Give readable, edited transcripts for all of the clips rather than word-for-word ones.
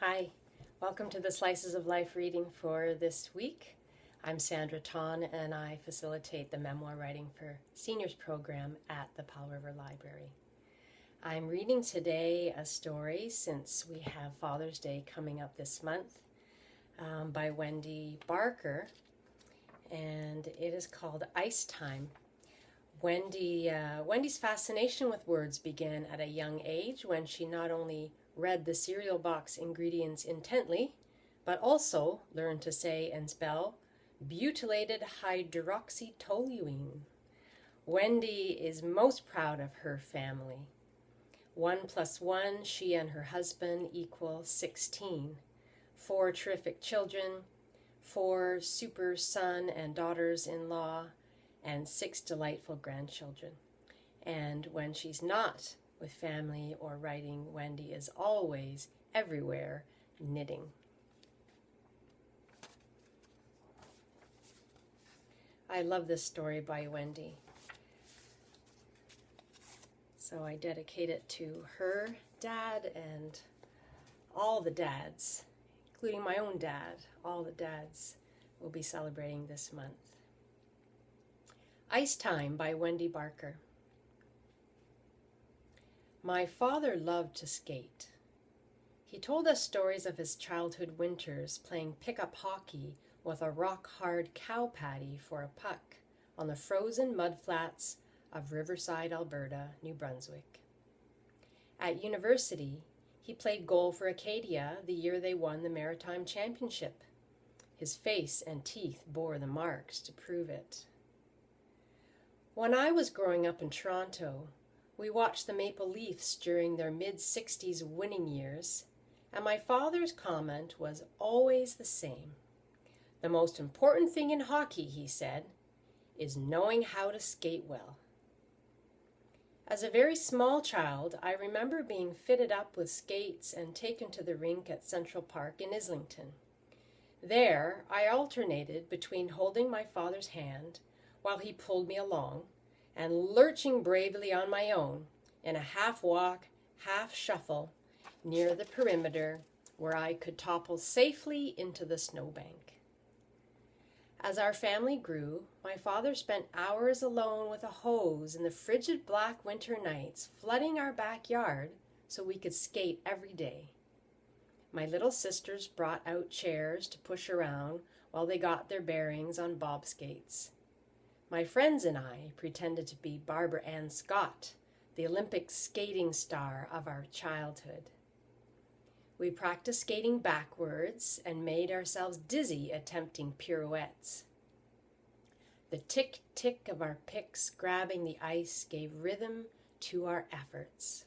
Hi, welcome to the Slices of Life reading for this week. I'm Sandra Ton and I facilitate the memoir writing for seniors program at the Powell River Library. I'm reading today a story, since we have Father's Day coming up this month, by Wendy Barker, and it is called Ice Time. Wendy's fascination with words began at a young age when she not only read the cereal box ingredients intently, but also learned to say and spell butylated hydroxytoluene. Wendy is most proud of her family. 1 + 1, she and her husband equal 16. 4 terrific children, 4 super son and daughters-in-law, and 6 delightful grandchildren. And when she's not with family or writing, Wendy is always everywhere knitting. I love this story by Wendy. So I dedicate it to her dad and all the dads, including my own dad. All the dads will be celebrating this month. Ice Time by Wendy Barker. My father loved to skate. He told us stories of his childhood winters playing pickup hockey with a rock-hard cow patty for a puck on the frozen mudflats of Riverside, Alberta, New Brunswick. At university, he played goal for Acadia the year they won the Maritime Championship. His face and teeth bore the marks to prove it. When I was growing up in Toronto, we watched the Maple Leafs during their mid-60s winning years, and my father's comment was always the same. The most important thing in hockey, he said, is knowing how to skate well. As a very small child, I remember being fitted up with skates and taken to the rink at Central Park in Islington. There, I alternated between holding my father's hand while he pulled me along, and lurching bravely on my own in a half-walk, half-shuffle near the perimeter where I could topple safely into the snowbank. As our family grew, my father spent hours alone with a hose in the frigid black winter nights, flooding our backyard so we could skate every day. My little sisters brought out chairs to push around while they got their bearings on bob skates. My friends and I pretended to be Barbara Ann Scott, the Olympic skating star of our childhood. We practiced skating backwards and made ourselves dizzy attempting pirouettes. The tick-tick of our picks grabbing the ice gave rhythm to our efforts.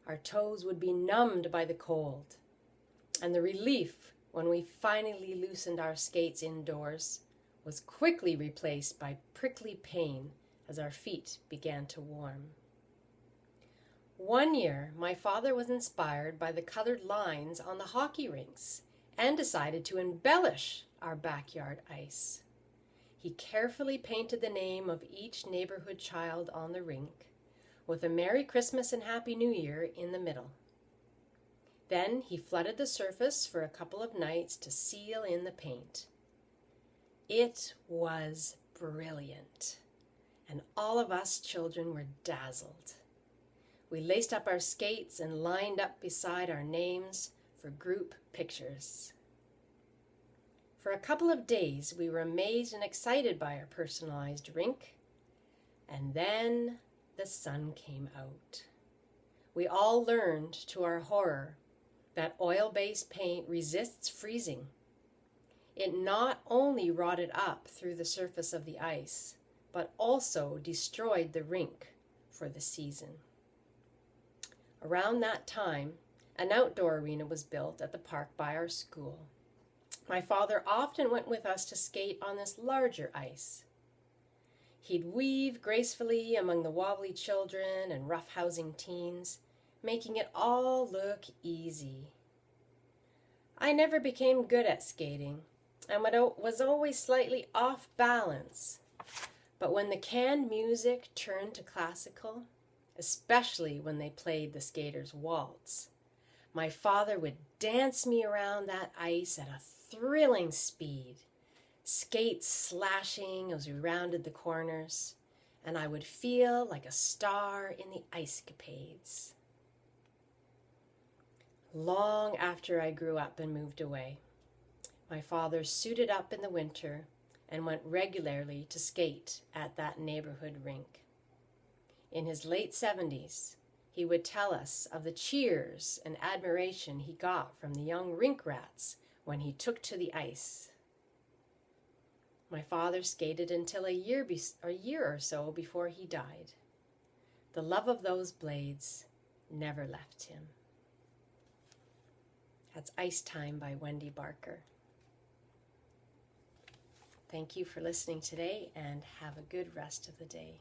Our toes would be numbed by the cold, and the relief when we finally loosened our skates indoors was quickly replaced by prickly pain as our feet began to warm. One year, my father was inspired by the colored lines on the hockey rinks and decided to embellish our backyard ice. He carefully painted the name of each neighborhood child on the rink, with a Merry Christmas and Happy New Year in the middle. Then he flooded the surface for a couple of nights to seal in the paint. It was brilliant, and all of us children were dazzled. We laced up our skates and lined up beside our names for group pictures. For a couple of days, we were amazed and excited by our personalized rink, and then the sun came out. We all learned, to our horror, that oil-based paint resists freezing. It not only rotted up through the surface of the ice, but also destroyed the rink for the season. Around that time, an outdoor arena was built at the park by our school. My father often went with us to skate on this larger ice. He'd weave gracefully among the wobbly children and roughhousing teens, making it all look easy. I never became good at skating, and was always slightly off balance. But when the canned music turned to classical, especially when they played the Skater's Waltz, My father would dance me around that ice at a thrilling speed, skates slashing as we rounded the corners, and I would feel like a star in the ice-capades. Long after I grew up and moved away, my father suited up in the winter and went regularly to skate at that neighborhood rink. In his late 70s, he would tell us of the cheers and admiration he got from the young rink rats when he took to the ice. My father skated until a year or so before he died. The love of those blades never left him. That's Ice Time by Wendy Barker. Thank you for listening today, and have a good rest of the day.